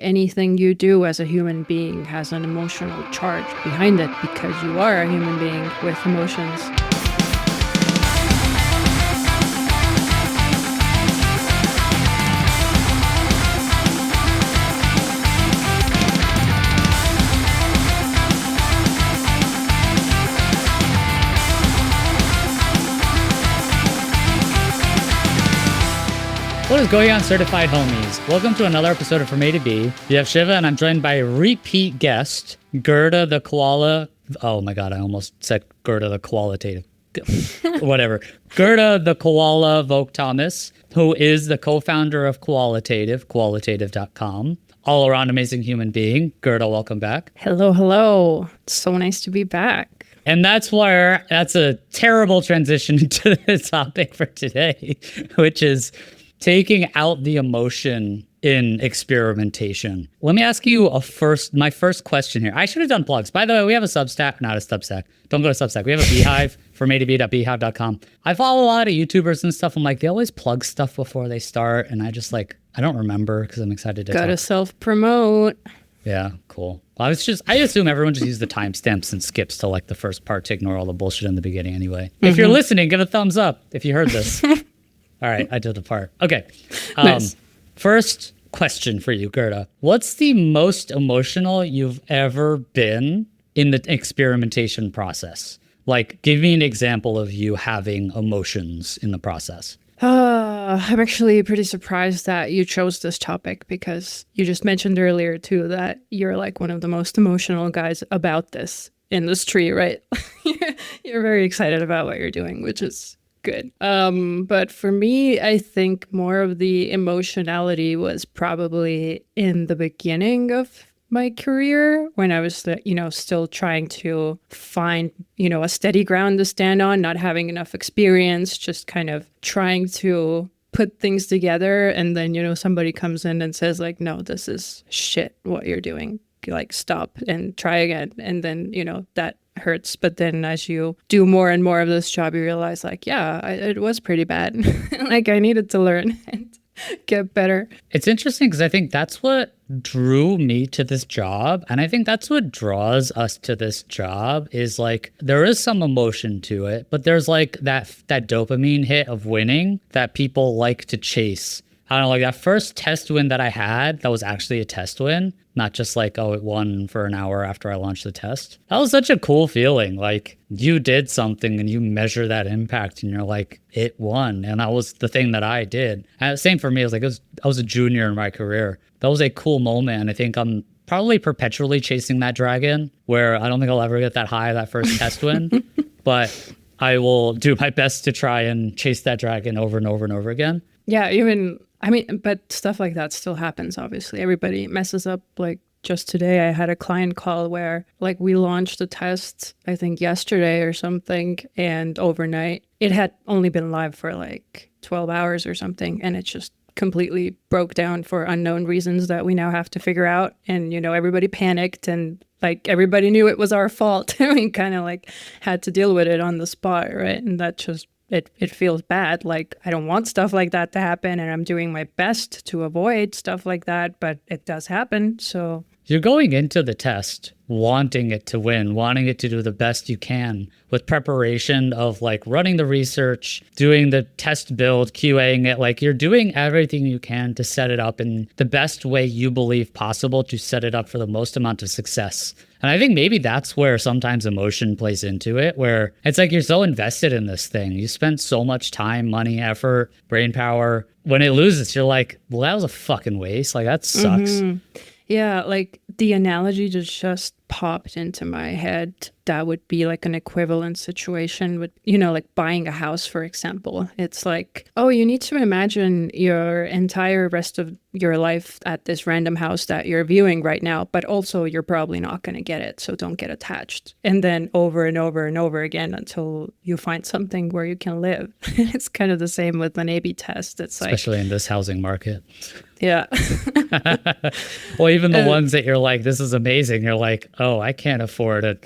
anything you do as a human being has an emotional charge behind it because you are a human being with emotions. What is going on, certified homies? Welcome to another episode of From A to B. You have Shiva, and I'm joined by a repeat guest, Gerda the koala. Oh my god, I almost said Gerda the qualitative. Whatever. Gerda the koala Vogue Thomas, who is the co-founder of Qualitative, qualitative.com. All around amazing human being. Gerda, welcome back. Hello. It's so nice to be back. And that's a terrible transition to the topic for today, which is taking out the emotion in experimentation. Let me ask you my first question here. I should have done plugs. By the way, we have a Substack, not a Substack. Don't go to Substack. We have a Beehive, from a2b.beehive.com. I follow a lot of YouTubers and stuff. I'm like, they always plug stuff before they start. And I just I don't remember because I'm excited to Gotta self-promote. Yeah, cool. Well, I assume everyone just uses the timestamps and skips to the first part to ignore all the bullshit in the beginning anyway. If you're listening, give a thumbs up if you heard this. All right, I did the part. Okay. Nice. First question for you, Gerda. What's the most emotional you've ever been in the experimentation process? Give me an example of you having emotions in the process. I'm actually pretty surprised that you chose this topic because you just mentioned earlier, too, that you're one of the most emotional guys about this industry, right? You're very excited about what you're doing, which is good. But for me, I think more of the emotionality was probably in the beginning of my career when I was, still trying to find, a steady ground to stand on, not having enough experience, just kind of trying to put things together. And then, somebody comes in and says no, this is shit, what you're doing. Stop and try again. And then, that hurts. But then as you do more and more of this job, you realize it was pretty bad. I needed to learn and get better. It's interesting because I think that's what drew me to this job. And I think that's what draws us to this job is there is some emotion to it, but there's that dopamine hit of winning that people like to chase. I don't know, that first test win that I had, that was actually a test win, not just it won for an hour after I launched the test. That was such a cool feeling. You did something and you measure that impact and you're it won. And that was the thing that I did. And same for me. I was a junior in my career. That was a cool moment. And I think I'm probably perpetually chasing that dragon where I don't think I'll ever get that high, that first test win. But I will do my best to try and chase that dragon over and over and over again. Yeah, but stuff like that still happens, obviously. Everybody messes up. Just today, I had a client call where, we launched the test, I think yesterday or something, and overnight, it had only been live for 12 hours or something, and it just completely broke down for unknown reasons that we now have to figure out. And, everybody panicked and, everybody knew it was our fault. We kind of, had to deal with it on the spot, right? And that just... It feels bad. I don't want stuff like that to happen, and I'm doing my best to avoid stuff like that, but it does happen, so... You're going into the test wanting it to win, wanting it to do the best you can with preparation of running the research, doing the test build, QAing it. You're doing everything you can to set it up in the best way you believe possible to set it up for the most amount of success. And I think maybe that's where sometimes emotion plays into it, where it's you're so invested in this thing. You spend so much time, money, effort, brain power. When it loses, you're well, that was a fucking waste. That sucks. Mm-hmm. Yeah, the analogy just popped into my head. That would be an equivalent situation with, buying a house, for example. It's you need to imagine your entire rest of your life at this random house that you're viewing right now, but also you're probably not going to get it, so don't get attached. And then over and over and over again until you find something where you can live. It's kind of the same with an A/B test. It's especially in this housing market. Yeah. Well, even the ones that you're this is amazing. You're oh, I can't afford a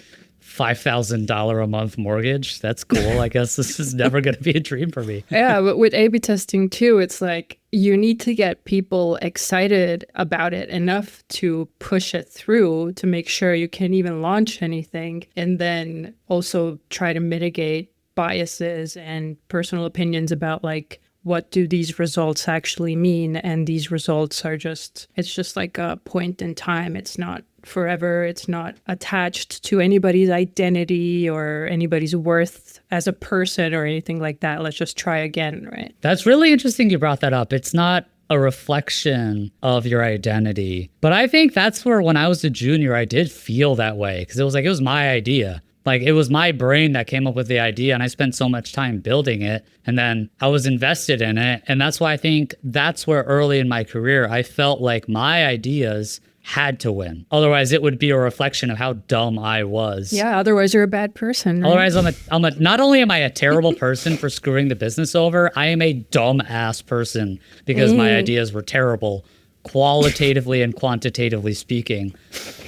$5,000 a month mortgage. That's cool. I guess this is never going to be a dream for me. Yeah, but with A/B testing too, it's like you need to get people excited about it enough to push it through to make sure you can even launch anything, and then also try to mitigate biases and personal opinions about like what do these results actually mean. And these results are it's just like a point in time. It's not forever. It's not attached to anybody's identity or anybody's worth as a person or anything like that. Let's just try again, right? That's really interesting you brought that up. It's not a reflection of your identity. But I think that's where when I was a junior, I did feel that way because it was my idea. Like it was my brain that came up with the idea and I spent so much time building it and then I was invested in it. And that's why I think that's where early in my career, I felt like my ideas had to win. Otherwise it would be a reflection of how dumb I was. Yeah. Otherwise you're a bad person. Right? Otherwise not only am I a terrible person for screwing the business over, I am a dumb ass person because my ideas were terrible, qualitatively and quantitatively speaking.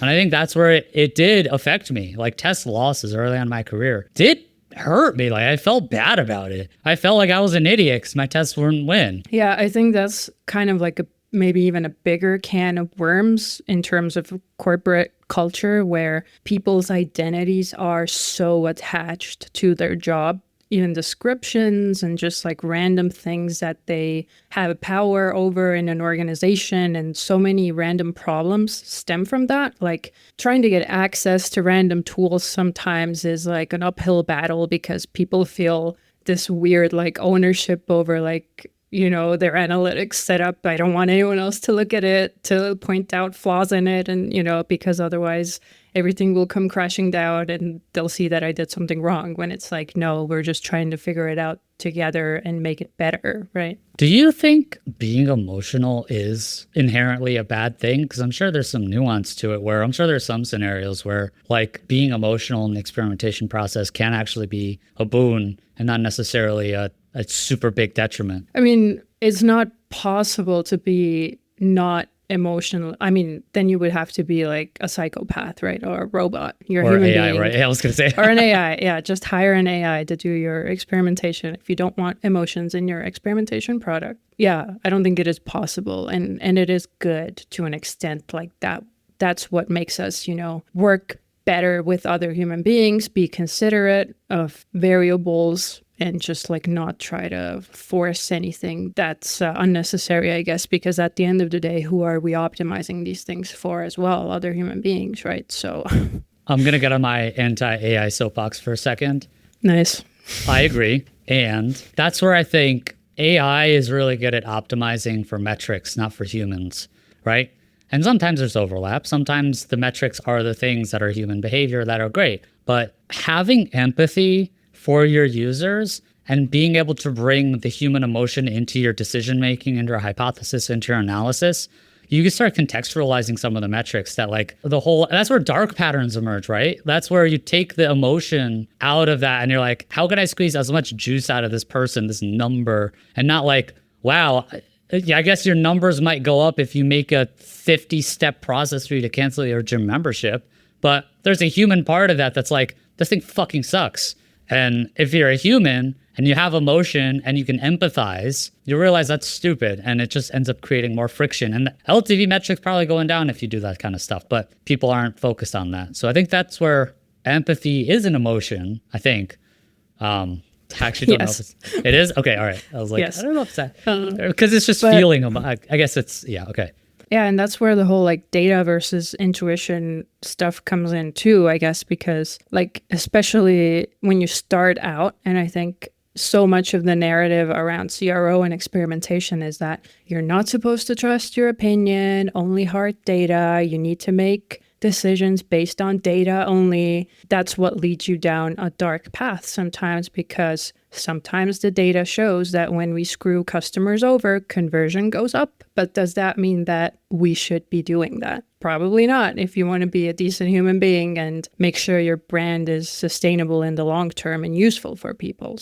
And I think that's where it did affect me. Like test losses early on in my career did hurt me. Like I felt bad about it. I felt like I was an idiot because my tests wouldn't win. Yeah, I think that's kind of like maybe even a bigger can of worms in terms of corporate culture where people's identities are so attached to their job, even descriptions and just like random things that they have power over in an organization. And so many random problems stem from that. Like trying to get access to random tools sometimes is like an uphill battle because people feel this weird like ownership over like, their analytics setup. I don't want anyone else to look at it, to point out flaws in it. And, because otherwise everything will come crashing down and they'll see that I did something wrong when it's like, no, we're just trying to figure it out together and make it better, right? Do you think being emotional is inherently a bad thing? Because I'm sure there's some nuance to it where I'm sure there's some scenarios where like being emotional in the experimentation process can actually be a boon and not necessarily a super big detriment. I mean, it's not possible to be not emotional. I mean, then you would have to be like a psychopath, right? Or a robot. You're a human AI, being. right? Yeah, I was going to say. Or an AI. Yeah, just hire an AI to do your experimentation if you don't want emotions in your experimentation product. Yeah, I don't think it is possible. And it is good to an extent like that. That's what makes us, work better with other human beings, be considerate of variables, and just like not try to force anything that's unnecessary, I guess, because at the end of the day, who are we optimizing these things for as well? Other human beings, right? So I'm going to get on my anti-AI soapbox for a second. Nice. I agree. And that's where I think AI is really good at optimizing for metrics, not for humans, right? And sometimes there's overlap. Sometimes the metrics are the things that are human behavior that are great. But having empathy for your users and being able to bring the human emotion into your decision making, into your hypothesis, into your analysis, you can start contextualizing some of the metrics that like that's where dark patterns emerge, right? That's where you take the emotion out of that and you're like, how can I squeeze as much juice out of this person, this number, and not like, wow, yeah, I guess your numbers might go up if you make a 50-step process for you to cancel your gym membership. But there's a human part of that that's like, this thing fucking sucks. And if you're a human and you have emotion and you can empathize, you realize that's stupid and it just ends up creating more friction. And the LTV metrics probably going down if you do that kind of stuff, but people aren't focused on that. So I think that's where empathy is an emotion, I think. I actually don't know if it is. Okay, all right. I was like, yes. I don't know if it's that. Because it's just feeling. I guess it's, yeah, okay. Yeah, and that's where the whole like data versus intuition stuff comes in too, I guess, because like especially when you start out, and I think so much of the narrative around CRO and experimentation is that you're not supposed to trust your opinion, only hard data, you need to make decisions based on data only. That's what leads you down a dark path sometimes, because sometimes the data shows that when we screw customers over, conversion goes up. But does that mean that we should be doing that? Probably not, if you want to be a decent human being and make sure your brand is sustainable in the long term and useful for people.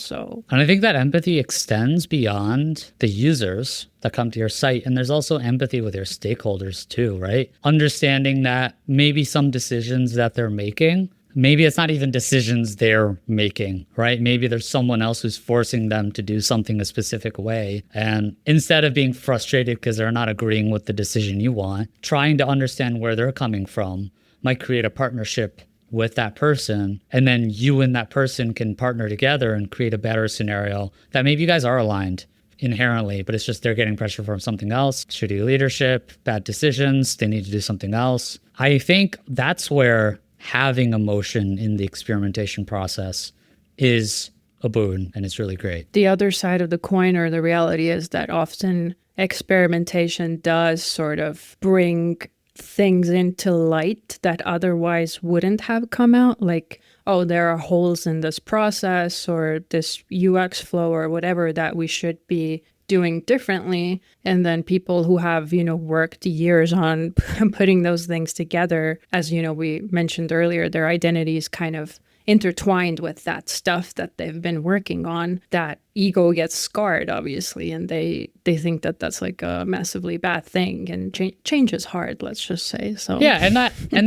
And I think that empathy extends beyond the users that come to your site. And there's also empathy with your stakeholders too, right? Understanding that maybe some decisions that they're making maybe it's not even decisions they're making, right? Maybe there's someone else who's forcing them to do something a specific way. And instead of being frustrated because they're not agreeing with the decision you want, trying to understand where they're coming from might create a partnership with that person. And then you and that person can partner together and create a better scenario that maybe you guys are aligned inherently, but it's just they're getting pressure from something else, shitty leadership, bad decisions, they need to do something else. I think that's where having emotion in the experimentation process is a boon, and it's really great. The other side of the coin, or the reality, is that often experimentation does sort of bring things into light that otherwise wouldn't have come out, like, oh, there are holes in this process or this UX flow or whatever that we should be doing differently. And then people who have, worked years on putting those things together, as, we mentioned earlier, their identity is kind of intertwined with that stuff that they've been working on. That ego gets scarred, obviously, and they think that that's like a massively bad thing, and change is hard, let's just say. So yeah, and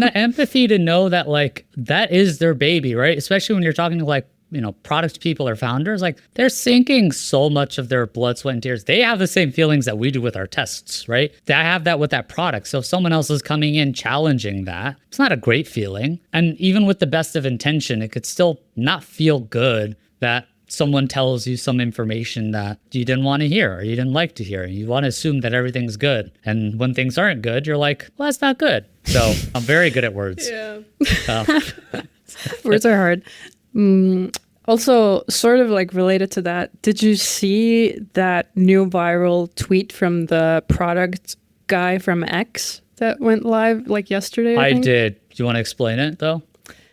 that empathy to know that like that is their baby, right? Especially when you're talking to like product people or founders, like they're sinking so much of their blood, sweat, and tears. They have the same feelings that we do with our tests, right? They have that with that product. So if someone else is coming in challenging that, it's not a great feeling. And even with the best of intention, it could still not feel good that someone tells you some information that you didn't want to hear or you didn't like to hear. You want to assume that everything's good. And when things aren't good, you're like, well, that's not good. So I'm very good at words. Yeah. Words are hard. Also, sort of like related to that, did you see that new viral tweet from the product guy from X that went live like yesterday? I think? Did. Do you want to explain it though?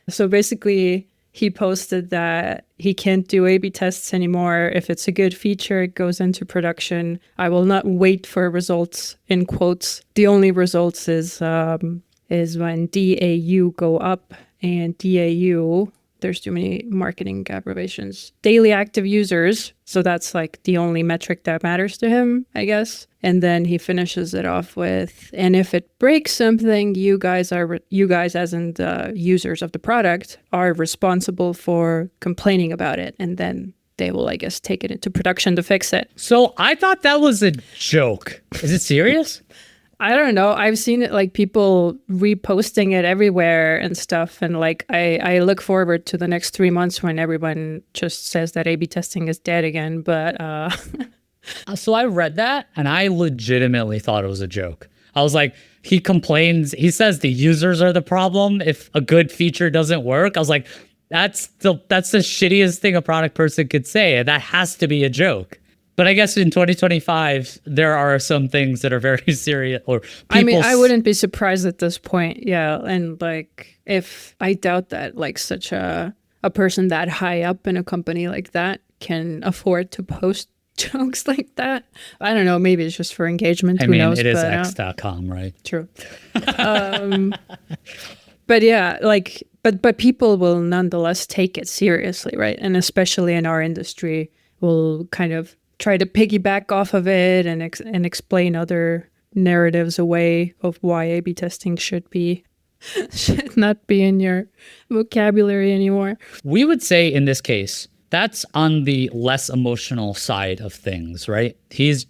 So basically, he posted that he can't do A/B tests anymore. If it's a good feature, it goes into production. I will not wait for results, in quotes. The only results is when DAU go up, and DAU, there's too many marketing abbreviations, daily active users. So that's like the only metric that matters to him, I guess. And then he finishes it off with, and if it breaks something, you guys as in the users of the product are responsible for complaining about it. And then they will, I guess, take it into production to fix it. So I thought that was a joke. Is it serious? I don't know. I've seen it, like people reposting it everywhere and stuff. And like, I look forward to the next 3 months when everyone just says that A/B testing is dead again. But so I read that and I legitimately thought it was a joke. I was like, he complains. He says the users are the problem if a good feature doesn't work. I was like, that's the shittiest thing a product person could say. That has to be a joke. But I guess in 2025, there are some things that are very serious. Or I mean, I wouldn't be surprised at this point. Yeah. And like, I doubt that like such a person that high up in a company like that can afford to post jokes like that. I don't know. Maybe it's just for engagement. Who knows? It is X.com, right? True. But yeah, like, but people will nonetheless take it seriously, right? And especially in our industry, will kind of try to piggyback off of it and explain other narratives away of why A/B testing should not be in your vocabulary anymore. We would say in this case, that's on the less emotional side of things, right? He's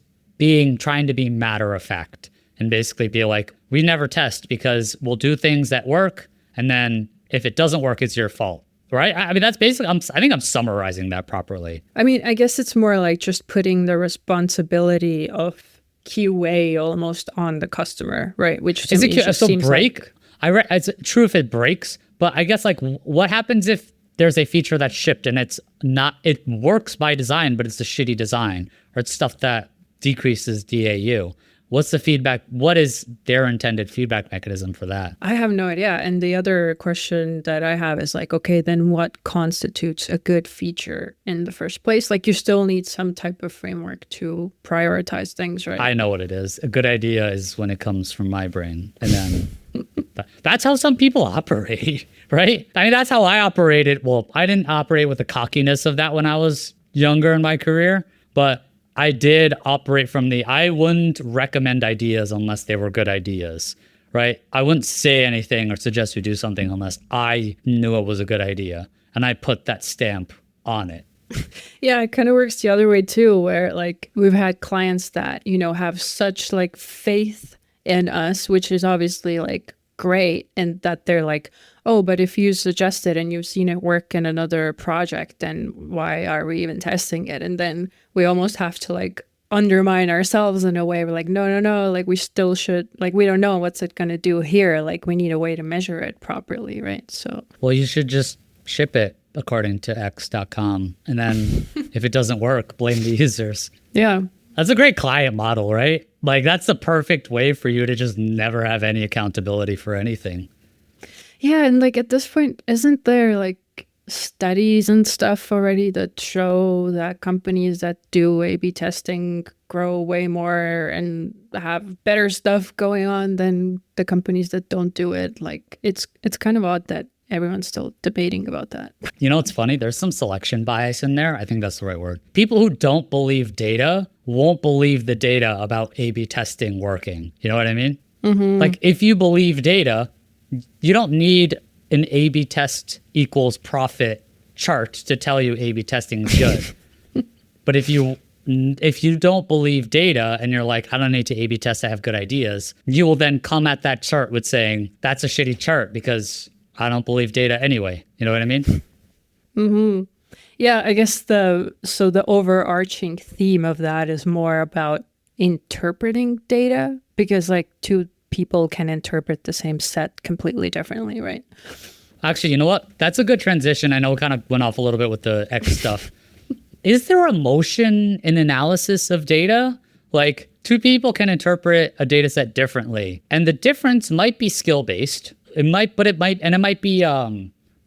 trying to be matter of fact and basically be like, we never test because we'll do things that work. And then if it doesn't work, it's your fault. Right? I mean, that's basically, I think I'm summarizing that properly. I mean, I guess it's more like just putting the responsibility of QA almost on the customer, right? Which to me just seems like... It's true if it breaks, but I guess like what happens if there's a feature that's shipped and it works by design, but it's a shitty design, or it's stuff that decreases DAU. What's the feedback? What is their intended feedback mechanism for that? I have no idea. And the other question that I have is like, okay, then what constitutes a good feature in the first place? Like you still need some type of framework to prioritize things, right? I know what it is. A good idea is when it comes from my brain. And then that's how some people operate, right? I mean, that's how I operated. Well, I didn't operate with the cockiness of that when I was younger in my career, but I did operate from I wouldn't recommend ideas unless they were good ideas, right? I wouldn't say anything or suggest we do something unless I knew it was a good idea and I put that stamp on it. Yeah, it kind of works the other way too, where like we've had clients that, have such like faith in us, which is obviously like great. And that they're like, oh, but if you suggest it and you've seen it work in another project, then why are we even testing it? And then we almost have to like undermine ourselves in a way. We're like, no, no, no, like we still should, like, we don't know what's it going to do here. Like we need a way to measure it properly, right? So, well, you should just ship it according to x.com. And then if it doesn't work, blame the users. Yeah. That's a great client model, right? Like that's the perfect way for you to just never have any accountability for anything. Yeah. And like at this point, isn't there like studies and stuff already that show that companies that do A/B testing grow way more and have better stuff going on than the companies that don't do it? Like it's kind of odd that everyone's still debating about that. You know, it's funny. There's some selection bias in there. I think that's the right word. People who don't believe data won't believe the data about A/B testing working. You know what I mean? Mm-hmm. Like if you believe data, you don't need an A/B test equals profit chart to tell you A/B testing is good. But if you don't believe data and you're like, I don't need to A/B test, I have good ideas, you will then come at that chart with saying, that's a shitty chart because I don't believe data anyway. You know what I mean? Mm-hmm. Yeah, I guess the overarching theme of that is more about interpreting data, because like two people can interpret the same set completely differently, right? Actually, you know what? That's a good transition. I know it kind of went off a little bit with the X stuff. Is there emotion in analysis of data? Like two people can interpret a data set differently, and the difference might be skill-based. It might be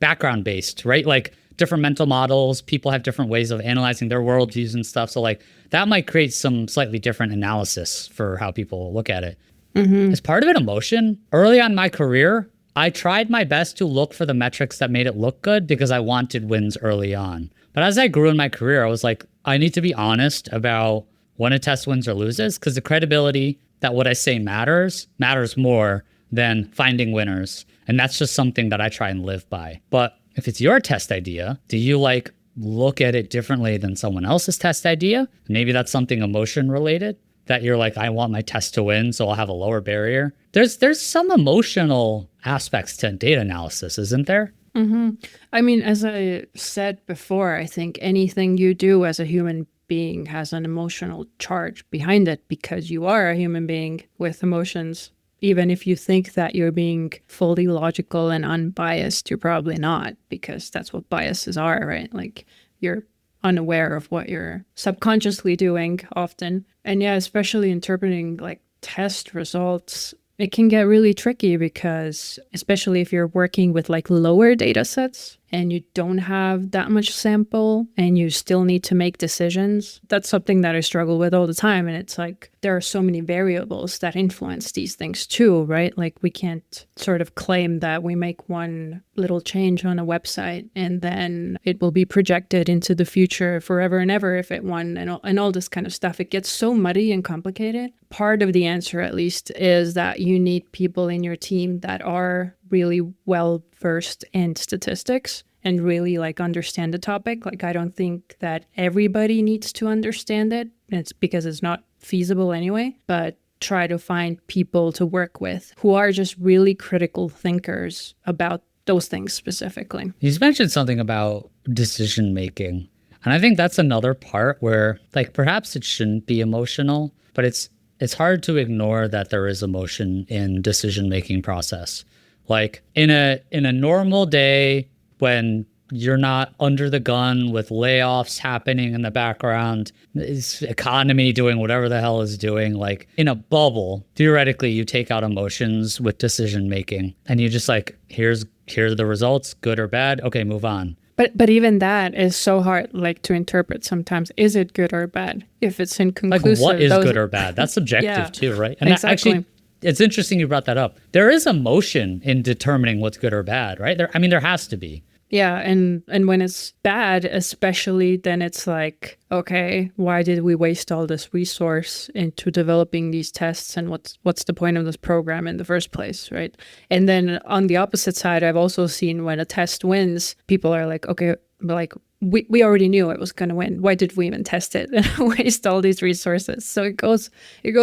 background based, right? Like different mental models, people have different ways of analyzing their worldviews and stuff. So like that might create some slightly different analysis for how people look at it. Mm-hmm. Is part of it emotion? Early on in my career, I tried my best to look for the metrics that made it look good because I wanted wins early on. But as I grew in my career, I was like, I need to be honest about when a test wins or loses, because the credibility that what I say matters more than finding winners. And that's just something that I try and live by. But if it's your test idea, do you like look at it differently than someone else's test idea? Maybe that's something emotion related that you're like, I want my test to win, so I'll have a lower barrier. There's some emotional aspects to data analysis, isn't there? Mm-hmm. I mean, as I said before, I think anything you do as a human being has an emotional charge behind it, because you are a human being with emotions. Even if you think that you're being fully logical and unbiased, you're probably not, because that's what biases are, right? Like you're unaware of what you're subconsciously doing often. And yeah, especially interpreting like test results, it can get really tricky, because especially if you're working with like lower data sets and you don't have that much sample and you still need to make decisions, that's something that I struggle with all the time. And it's like there are so many variables that influence these things too, right? Like we can't sort of claim that we make one little change on a website and then it will be projected into the future forever and ever if it won, and all this kind of stuff. It gets so muddy and complicated. Part of the answer, at least, is that you need people in your team that are really well versed in statistics and really like understand the topic. Like I don't think that everybody needs to understand it. It's because it's not feasible anyway, but try to find people to work with who are just really critical thinkers about those things specifically. You mentioned something about decision making. And I think that's another part where like perhaps it shouldn't be emotional, but it's hard to ignore that there is emotion in decision making process. Like in a normal day when you're not under the gun with layoffs happening in the background, this economy doing whatever the hell is doing, like in a bubble, theoretically you take out emotions with decision making and you just like, here are the results, good or bad. Okay, move on. But even that is so hard like to interpret sometimes. Is it good or bad? If it's inconclusive. Like what is good or bad? That's subjective too, right? And exactly. Actually, it's interesting you brought that up. There is emotion in determining what's good or bad, right? There has to be. Yeah, and when it's bad, especially, then it's like, okay, why did we waste all this resource into developing these tests, and what's the point of this program in the first place, right? And then on the opposite side, I've also seen when a test wins, people are like, okay, like we already knew it was going to win. Why did we even test it and waste all these resources? So it goes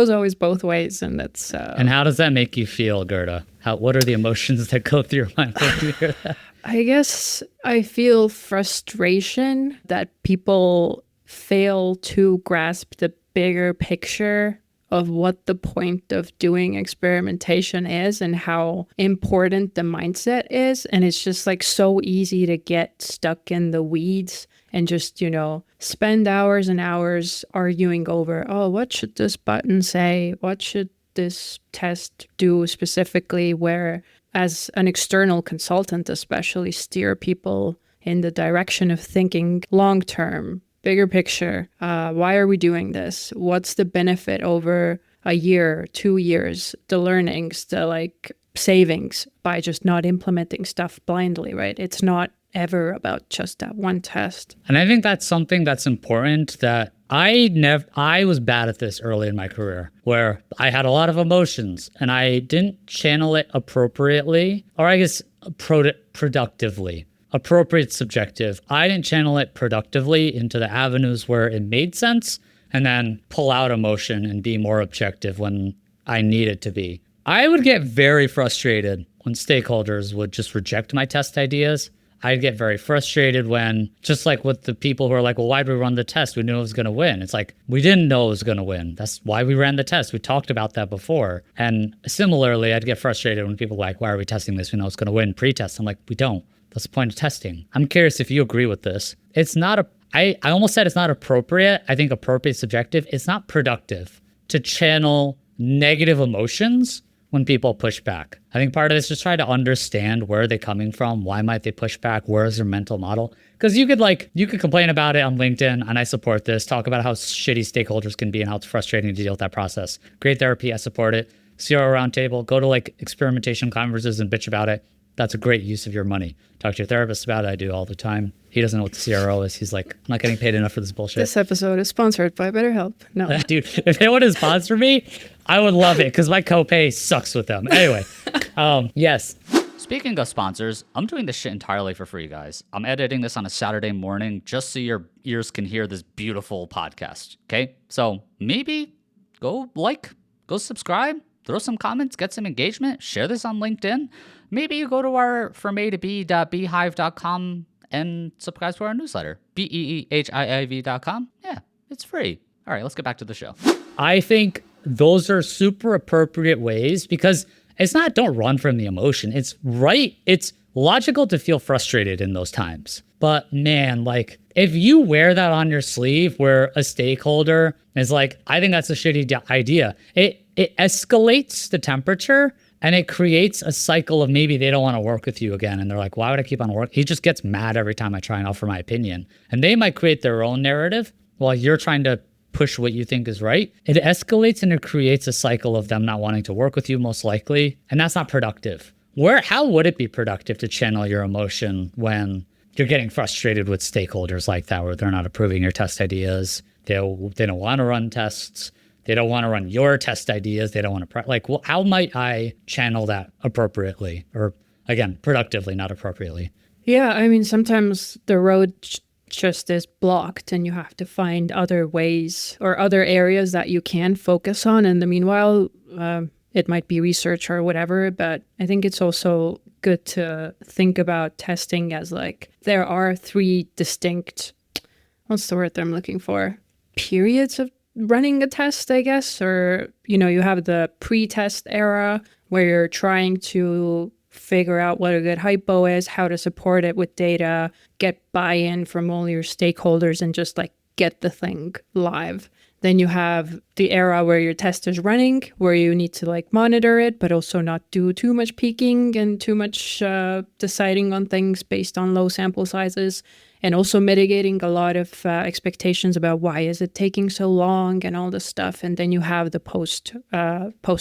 always both ways, and that's And how does that make you feel, Gerda? What are the emotions that go through your mind when you hear that? I guess I feel frustration that people fail to grasp the bigger picture of what the point of doing experimentation is and how important the mindset is. And it's just like so easy to get stuck in the weeds and just, spend hours and hours arguing over, oh, what should this button say? What should this test do specifically? Where as an external consultant, especially steer people in the direction of thinking long term, bigger picture. Why are we doing this? What's the benefit over a year, 2 years, the learnings, the like savings by just not implementing stuff blindly, right? It's not ever about just that one test. And I think that's something that's important that I was bad at this early in my career, where I had a lot of emotions and I didn't channel it appropriately, or I guess productively. Appropriate subjective. I didn't channel it productively into the avenues where it made sense, and then pull out emotion and be more objective when I needed to be. I would get very frustrated when stakeholders would just reject my test ideas. I'd get very frustrated when, just like with the people who are like, well, why'd we run the test? We knew it was going to win. It's like, we didn't know it was going to win. That's why we ran the test. We talked about that before. And similarly, I'd get frustrated when people are like, why are we testing this? We know it's going to win pre-test. I'm like, we don't. That's the point of testing. I'm curious if you agree with this. It's not I almost said it's not appropriate. I think appropriate subjective. It's not productive to channel negative emotions when people push back. I think part of this is just try to understand where they're coming from. Why might they push back? Where is their mental model? Because you could complain about it on LinkedIn, and I support this. Talk about how shitty stakeholders can be and how it's frustrating to deal with that process. Great therapy, I support it. CRO roundtable, go to like experimentation conferences and bitch about it. That's a great use of your money. Talk to your therapist about it. I do all the time. He doesn't know what the CRO is. He's like, I'm not getting paid enough for this bullshit. This episode is sponsored by BetterHelp. No. Dude, if they would have sponsored me, I would love it because my copay sucks with them. Anyway, yes. Speaking of sponsors, I'm doing this shit entirely for free, guys. I'm editing this on a Saturday morning just so your ears can hear this beautiful podcast, okay? So maybe go subscribe, throw some comments, get some engagement, share this on LinkedIn. Maybe you go to our formattobe.beehiiv.com and subscribe to our newsletter, beehiiv.com. Yeah, it's free. All right, let's get back to the show. I think those are super appropriate ways because it's not don't run from the emotion. It's right. It's logical to feel frustrated in those times. But man, like if you wear that on your sleeve where a stakeholder is like, I think that's a shitty idea, it escalates the temperature. And it creates a cycle of maybe they don't want to work with you again. And they're like, why would I keep on working? He just gets mad every time I try and offer my opinion. And they might create their own narrative while you're trying to push what you think is right. It escalates and it creates a cycle of them not wanting to work with you most likely. And that's not productive. How would it be productive to channel your emotion when you're getting frustrated with stakeholders like that, where they're not approving your test ideas? They don't want to run tests. They don't want to run your test ideas. They don't want to, how might I channel that appropriately? Or again, productively, not appropriately. Yeah, I mean, sometimes the road just is blocked and you have to find other ways or other areas that you can focus on. In the meanwhile, it might be research or whatever, but I think it's also good to think about testing as like, there are 3 distinct, what's the word that I'm looking for? Periods of running a test, I guess, or, you have the pre-test era where you're trying to figure out what a good hypo is, how to support it with data, get buy-in from all your stakeholders and just like get the thing live. Then you have the era where your test is running, where you need to like monitor it, but also not do too much peeking and too much deciding on things based on low sample sizes. and also mitigating a lot of expectations about why is it taking so long and all this stuff. And then you have the post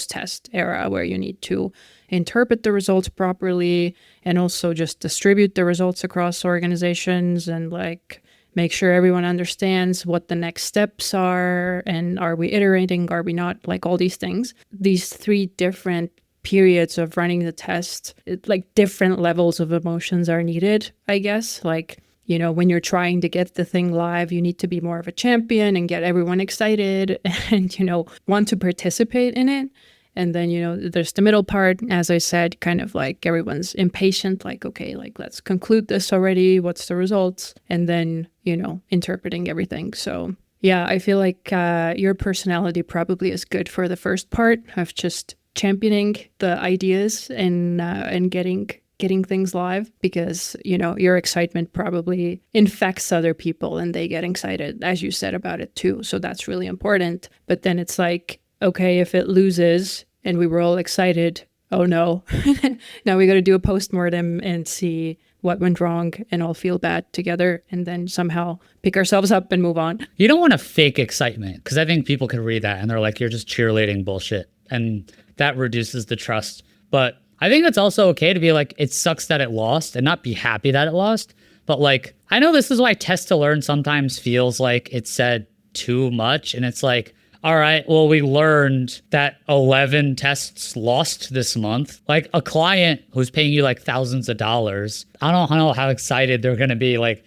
test era where you need to interpret the results properly and also just distribute the results across organizations and like make sure everyone understands what the next steps are and are we iterating, are we not, like all these things. These three different periods of running the test, like different levels of emotions are needed, I guess. Like, you know, when you're trying to get the thing live, you need to be more of a champion and get everyone excited and, you know, want to participate in it. And then, you know, there's the middle part, as I said, kind of like everyone's impatient, like, okay, like, let's conclude this already. What's the results? And then, you know, interpreting everything. So, yeah, I feel like your personality probably is good for the first part of just championing the ideas and getting things live, because, you know, your excitement probably infects other people and they get excited, as you said, about it too. So that's really important. But then it's like, okay, if it loses and we were all excited, oh no, now we got to do a postmortem and see what went wrong and all feel bad together and then somehow pick ourselves up and move on. You don't want to fake excitement, because I think people could read that and they're like, you're just cheerleading bullshit. And that reduces the trust. But I think it's also okay to be like, it sucks that it lost and not be happy that it lost. But like, I know this is why test to learn sometimes feels like it said too much. And it's like, all right, well, we learned that 11 tests lost this month. Like a client who's paying you like thousands of dollars, I don't know how excited they're going to be. Like,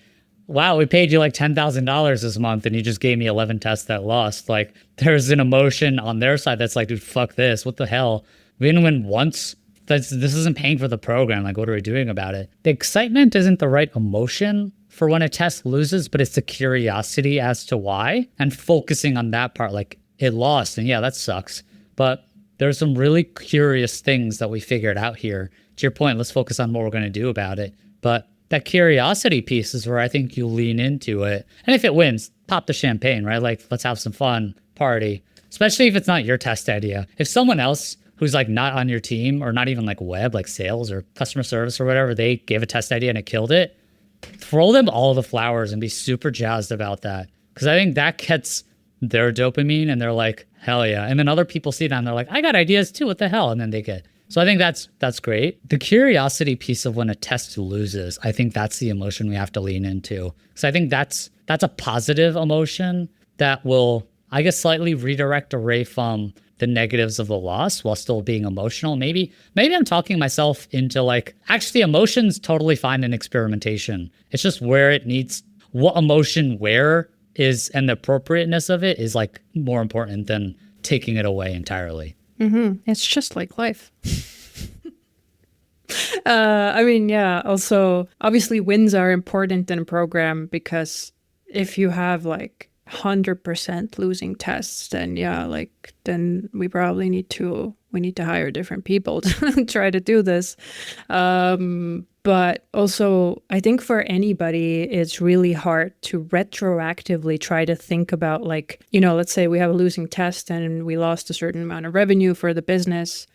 wow, we paid you like $10,000 this month and you just gave me 11 tests that lost. Like there's an emotion on their side that's like, dude, fuck this. What the hell? We didn't win once. This isn't paying for the program. Like, what are we doing about it? The excitement isn't the right emotion for when a test loses, but it's the curiosity as to why and focusing on that part. Like, it lost, and yeah, that sucks. But there's some really curious things that we figured out here. To your point, let's focus on what we're going to do about it. But that curiosity piece is where I think you lean into it. And if it wins, pop the champagne, right? Like, let's have some fun, party. Especially if it's not your test idea. If someone else who's like not on your team or not even like web, like sales or customer service or whatever, they gave a test idea and it killed it, throw them all the flowers and be super jazzed about that. Because I think that gets their dopamine and they're like, hell yeah. And then other people see that and they're like, I got ideas too, what the hell? And then they get. So I think that's great. The curiosity piece of when a test loses, I think that's the emotion we have to lean into. So I think that's a positive emotion that will, I guess, slightly redirect away from the negatives of the loss while still being emotional. Maybe I'm talking myself into like, actually emotion's totally fine in experimentation. It's just where it needs, what emotion where is, and the appropriateness of it is like more important than taking it away entirely. Mm-hmm. It's just like life. I mean, yeah, also, obviously wins are important in a program because if you have like 100% losing tests, then yeah, like then we probably need to hire different people to try to do this. But also, I think for anybody, it's really hard to retroactively try to think about like, you know, let's say we have a losing test and we lost a certain amount of revenue for the business,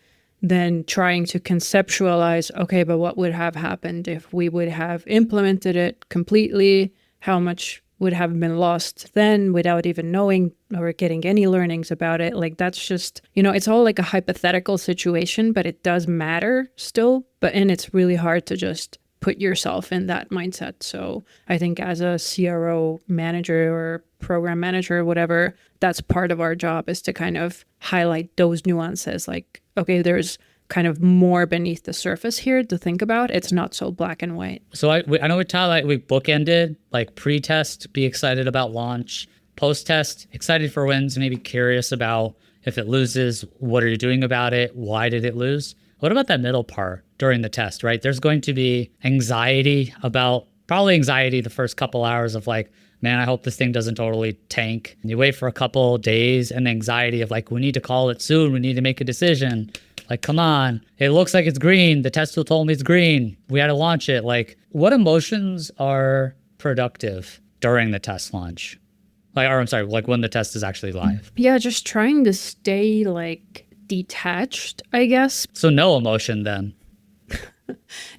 then trying to conceptualize, okay, but what would have happened if we would have implemented it completely? How much would have been lost then without even knowing or getting any learnings about it? Like, that's just, you know, it's all like a hypothetical situation, but it does matter still. And it's really hard to just put yourself in that mindset. So I think as a CRO manager or program manager or whatever, that's part of our job, is to kind of highlight those nuances. Like, okay, there's kind of more beneath the surface here to think about. It's not so black and white. So I know we bookended like pre-test, be excited about launch, post-test, excited for wins, maybe curious about if it loses, what are you doing about it? Why did it lose? What about that middle part during the test, right? There's going to be anxiety the first couple hours of like, man, I hope this thing doesn't totally tank. And you wait for a couple days and the anxiety of like, we need to call it soon. We need to make a decision. Like, come on, it looks like it's green. The test tool told me it's green. We had to launch it. Like, what emotions are productive during the test launch? Like when the test is actually live. Yeah, just trying to stay like detached, I guess. So no emotion then.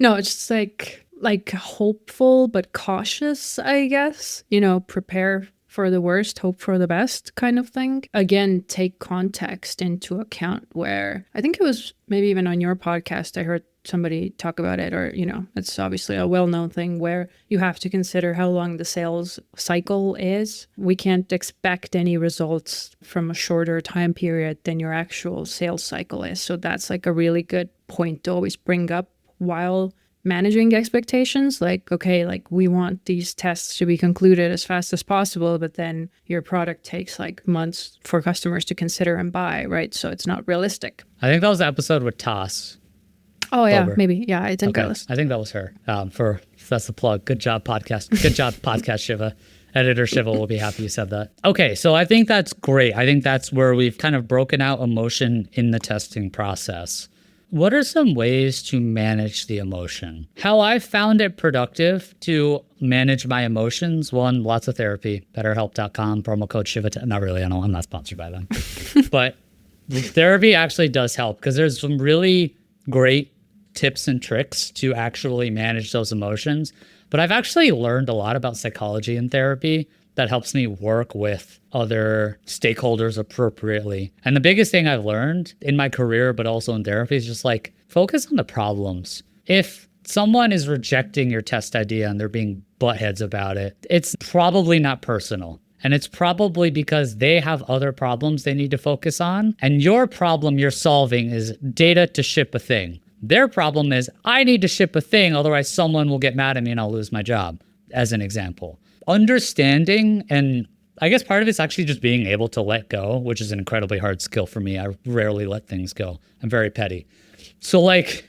No, it's just like like hopeful but cautious, I guess. Prepare for the worst, hope for the best kind of thing. Again, take context into account, where I think it was maybe even on your podcast, I heard somebody talk about it, or, it's obviously a well-known thing where you have to consider how long the sales cycle is. We can't expect any results from a shorter time period than your actual sales cycle is. So that's like a really good point to always bring up while managing expectations. Like, okay, like we want these tests to be concluded as fast as possible, but then your product takes like months for customers to consider and buy, right? So it's not realistic. I think that was the episode with Toss. Oh yeah, maybe. Yeah, I think okay. I think that was her. That's the plug. Good job, podcast. Good job, podcast, Shiva. Editor Shiva will be happy you said that. Okay, so I think that's great. I think that's where we've kind of broken out emotion in the testing process. What are some ways to manage the emotion? How I found it productive to manage my emotions. One, lots of therapy. BetterHelp.com, promo code Shiva. Not really. I'm not sponsored by them. But therapy actually does help because there's some really great tips and tricks to actually manage those emotions. But I've actually learned a lot about psychology in therapy that helps me work with other stakeholders appropriately. And the biggest thing I've learned in my career, but also in therapy, is just like focus on the problems. If someone is rejecting your test idea and they're being buttheads about it, it's probably not personal. And it's probably because they have other problems they need to focus on. And your problem you're solving is data to ship a thing. Their problem is, I need to ship a thing, otherwise someone will get mad at me and I'll lose my job, as an example. Understanding, and I guess part of it's actually just being able to let go, which is an incredibly hard skill for me. I rarely let things go. I'm very petty. So like,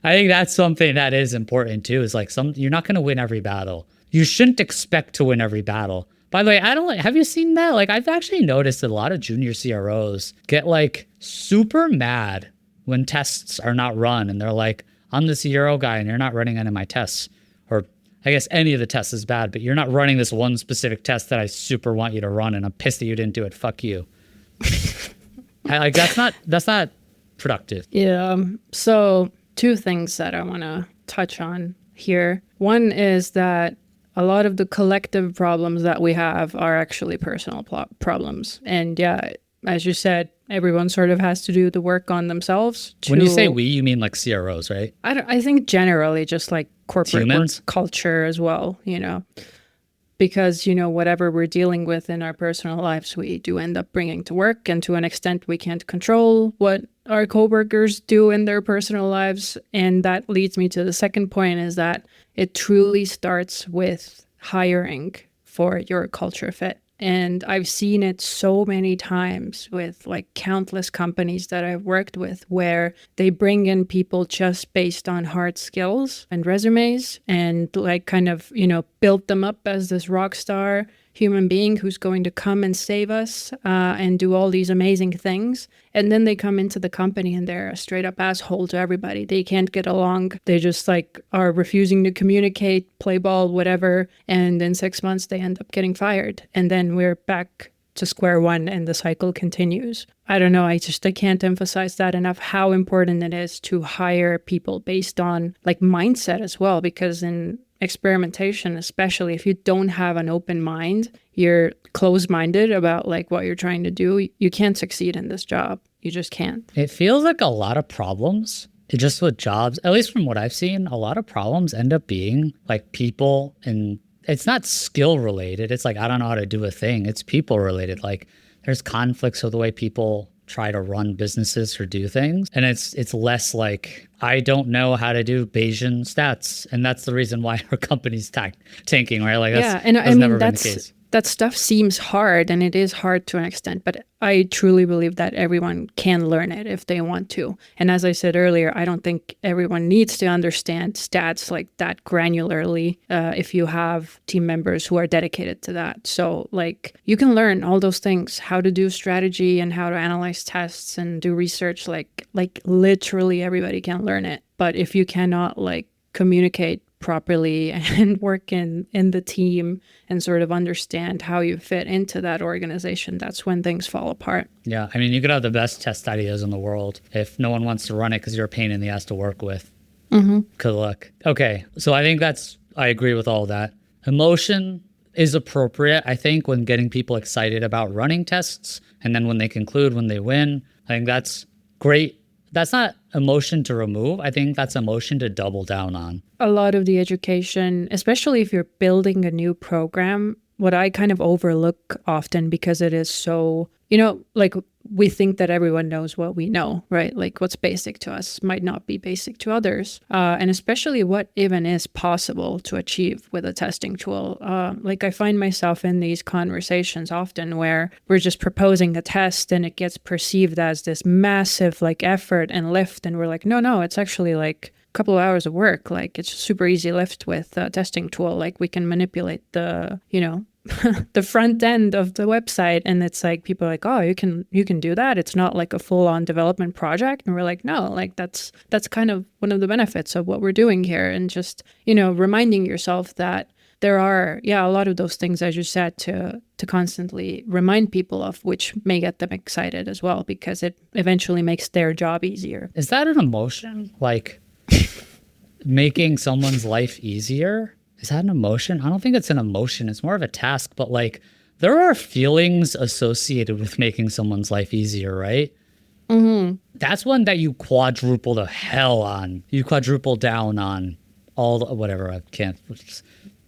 I think that's something that is important too, is like you're not going to win every battle. You shouldn't expect to win every battle. By the way, have you seen that? Like, I've actually noticed that a lot of junior CROs get like super mad when tests are not run, and they're like, I'm the CRO guy and you're not running any of my tests. Or I guess any of the tests is bad, but you're not running this one specific test that I super want you to run, and I'm pissed that you didn't do it. Fuck you. That's not productive. Yeah. So 2 things that I want to touch on here. One is that a lot of the collective problems that we have are actually personal problems. And yeah, as you said, everyone sort of has to do the work on themselves. When you say we, you mean like CROs, right? I think generally just like corporate work culture as well, because, whatever we're dealing with in our personal lives, we do end up bringing to work. And to an extent, we can't control what our coworkers do in their personal lives. And that leads me to the second point, is that it truly starts with hiring for your culture fit. And I've seen it so many times with like countless companies that I've worked with, where they bring in people just based on hard skills and resumes, and like kind of, build them up as this rock star human being who's going to come and save us and do all these amazing things. And then they come into the company and they're a straight up asshole to everybody. They can't get along. They just like are refusing to communicate, play ball, whatever. And in 6 months, they end up getting fired. And then we're back to square one and the cycle continues. I don't know. I can't emphasize that enough, how important it is to hire people based on like mindset as well, because in experimentation, especially if you don't have an open mind, you're closed-minded about like what you're trying to do, you can't succeed in this job. You just can't. It feels like a lot of problems just with jobs, at least from what I've seen, a lot of problems end up being like people, and it's not skill related. It's like, I don't know how to do a thing. It's people related. Like there's conflicts with the way people try to run businesses or do things. And it's less like, I don't know how to do Bayesian stats. And that's the reason why our company's tanking, right? Like that's never been the case. That stuff seems hard, and it is hard to an extent, but I truly believe that everyone can learn it if they want to. And as I said earlier, I don't think everyone needs to understand stats like that granularly if you have team members who are dedicated to that. So like you can learn all those things, how to do strategy and how to analyze tests and do research, like literally everybody can learn it. But if you cannot like communicate properly and work in the team and sort of understand how you fit into that organization, that's when things fall apart. Yeah, I mean, you could have the best test ideas in the world. If no one wants to run it because you're a pain in the ass to work with, Good luck. Okay. So I agree with all that. Emotion is appropriate, I think, when getting people excited about running tests. And then when they conclude, when they win, I think that's great. That's not emotion to remove. I think that's emotion to double down on. A lot of the education, especially if you're building a new program, what I kind of overlook often because it is so, like we think that everyone knows what we know, right? Like what's basic to us might not be basic to others. And especially what even is possible to achieve with a testing tool. Like I find myself in these conversations often where we're just proposing a test and it gets perceived as this massive like effort and lift. And we're like, no, it's actually like couple of hours of work. Like it's a super easy lift with a testing tool. Like we can manipulate the, the front end of the website. And it's like people are like, oh, you can do that. It's not like a full on development project. And we're like, no, like that's kind of one of the benefits of what we're doing here. And just, reminding yourself that there are, a lot of those things, as you said, to constantly remind people of, which may get them excited as well, because it eventually makes their job easier. Is that an emotion? Like, making someone's life easier? Is that an emotion? I don't think it's an emotion. It's more of a task, but like there are feelings associated with making someone's life easier, right? That's one that you quadruple the hell on. You quadruple down on all the, whatever. I can't,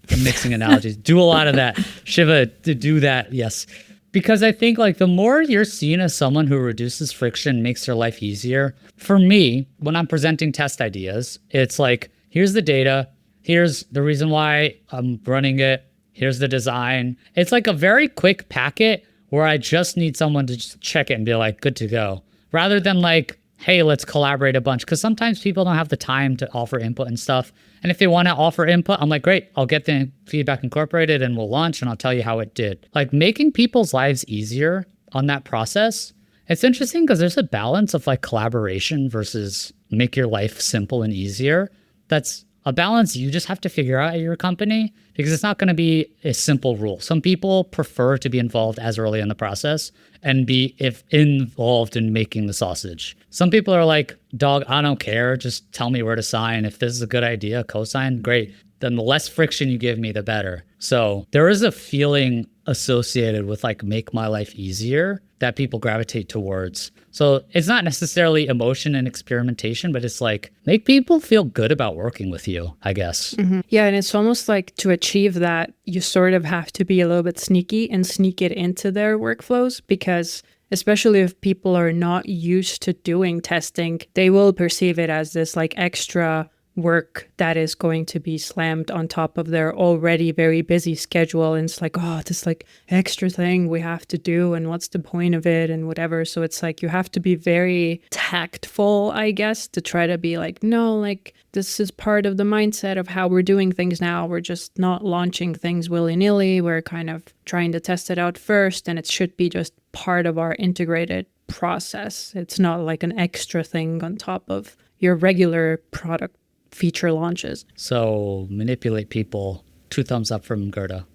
I'm mixing analogies. Do a lot of that. Shiva, to do that. Yes. Because I think like the more you're seen as someone who reduces friction, makes their life easier. For me, when I'm presenting test ideas, it's like, here's the data. Here's the reason why I'm running it. Here's the design. It's like a very quick packet where I just need someone to just check it and be like, good to go. Rather than like, hey, let's collaborate a bunch. Because sometimes people don't have the time to offer input and stuff. And if they want to offer input, I'm like, great, I'll get the feedback incorporated and we'll launch and I'll tell you how it did. Like making people's lives easier on that process. It's interesting because there's a balance of like collaboration versus make your life simple and easier. That's a balance you just have to figure out at your company because it's not going to be a simple rule. Some people prefer to be involved as early in the process and be involved in making the sausage. Some people are like, dog, I don't care. Just tell me where to sign. If this is a good idea, co-sign, great. Then the less friction you give me, the better. So there is a feeling associated with like make my life easier that people gravitate towards. So it's not necessarily emotion and experimentation, but it's like make people feel good about working with you, I guess. Yeah, and it's almost like to achieve that, you sort of have to be a little bit sneaky and sneak it into their workflows because especially if people are not used to doing testing, they will perceive it as this like extra work that is going to be slammed on top of their already very busy schedule. And it's like, oh, this like extra thing we have to do. And what's the point of it and whatever. So it's like you have to be very tactful, I guess, to try to be like, no, like this is part of the mindset of how we're doing things now. We're just not launching things willy-nilly. We're kind of trying to test it out first. And it should be just part of our integrated process. It's not like an extra thing on top of your regular product feature launches. So manipulate people. 2 thumbs up from Gerda.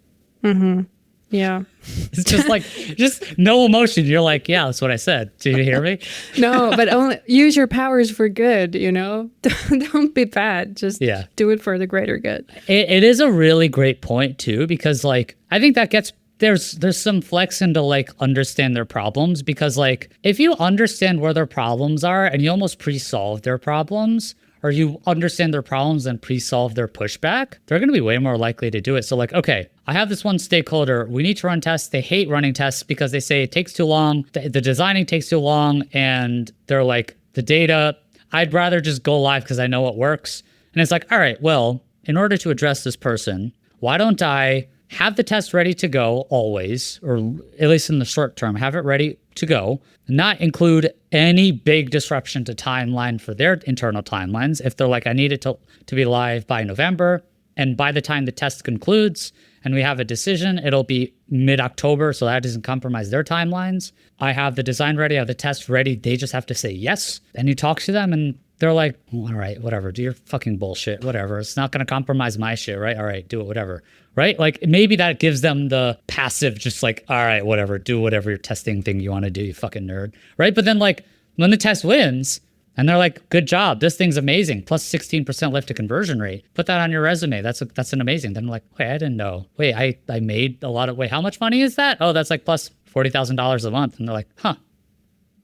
Yeah. It's just like, just no emotion. You're like, yeah, that's what I said. Did you hear me? No, but only use your powers for good, Don't be bad. Just do it for the greater good. It is a really great point too, because like, I think that gets, there's some flex into like understand their problems because like, if you understand where their problems are and you almost pre-solve their problems, or you understand their problems and pre-solve their pushback, they're going to be way more likely to do it. So like, okay, I have this one stakeholder. We need to run tests. They hate running tests because they say it takes too long. The designing takes too long. And they're like, the data, I'd rather just go live because I know it works. And it's like, all right, well, in order to address this person, why don't I have the test ready to go always, or at least in the short term, have it ready to go, not include any big disruption to timeline for their internal timelines. If they're like, I need it to be live by November, and by the time the test concludes and we have a decision, it'll be mid-October, so that doesn't compromise their timelines. I have the design ready, I have the test ready. They just have to say yes. And you talk to them and they're like, all right, whatever, do your fucking bullshit, whatever. It's not going to compromise my shit, right? All right, do it, whatever. Right? Like maybe that gives them the passive, just like, all right, whatever, do whatever your testing thing you want to do, you fucking nerd. Right? But then like when the test wins, And they're like, good job. This thing's amazing. Plus 16% lift to conversion rate. Put that on your resume. That's an amazing. Then I'm like, wait, I didn't know. Wait, I made a lot of, wait, how much money is that? Oh, that's like plus $40,000 a month. And they're like, huh,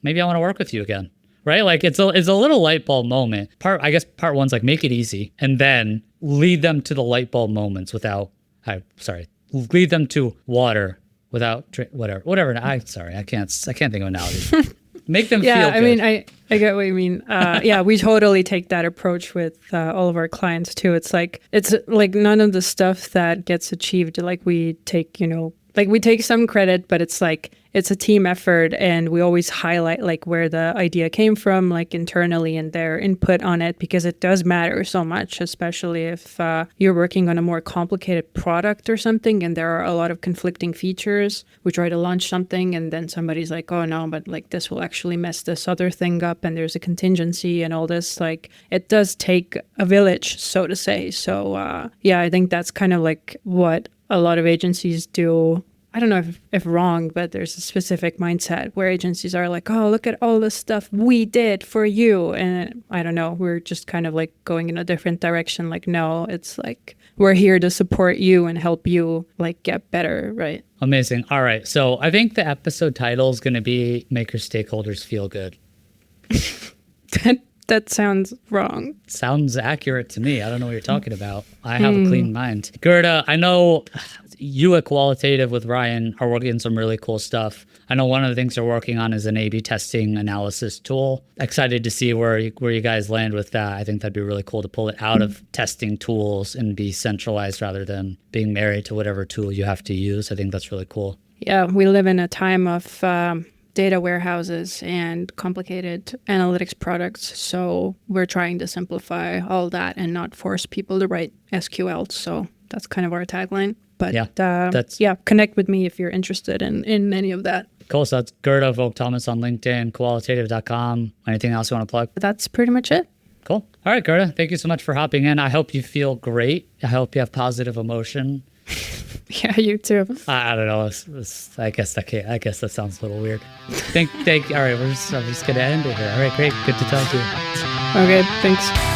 maybe I want to work with you again. Right? Like it's a little light bulb moment. I guess part one's like, make it easy and then lead them to the light bulb moments lead them to water without whatever. I can't think of analogies. Make them feel good. I mean, I get what you mean. Yeah, we totally take that approach with all of our clients too. It's like none of the stuff that gets achieved, like we take, we take some credit, but it's like, it's a team effort, and we always highlight like where the idea came from, like internally, and their input on it, because it does matter so much, especially if you're working on a more complicated product or something, and there are a lot of conflicting features. We try to launch something, and then somebody's like, oh no, but like this will actually mess this other thing up, and there's a contingency and all this. Like it does take a village, so to say. So yeah, I think that's kind of like what a lot of agencies do. I don't know if wrong, but there's a specific mindset where agencies are like, oh, look at all the stuff we did for you. And I don't know, we're just kind of like going in a different direction. Like, no, it's like, we're here to support you and help you like get better, right? Amazing. All right. So I think the episode title is going to be Make Your Stakeholders Feel Good. That sounds wrong. Sounds accurate to me. I don't know what you're talking about. I have a clean mind. Gerda, I know you at Qualitative with Ryan are working on some really cool stuff. I know one of the things they're working on is an A/B testing analysis tool. Excited to see where you guys land with that. I think that'd be really cool to pull it out of testing tools and be centralized rather than being married to whatever tool you have to use. I think that's really cool. Yeah, we live in a time of data warehouses and complicated analytics products. So we're trying to simplify all that and not force people to write SQL. So that's kind of our tagline. But connect with me if you're interested in any of that. Cool. So that's Gerda Vogt-Thomas on LinkedIn, qualitative.com. Anything else you want to plug? That's pretty much it. Cool. All right, Gerda, thank you so much for hopping in. I hope you feel great. I hope you have positive emotion. Yeah, you too. I don't know. I guess that sounds a little weird. All right, I'm just gonna end it here. All right, great. Good to talk to you. Okay, thanks.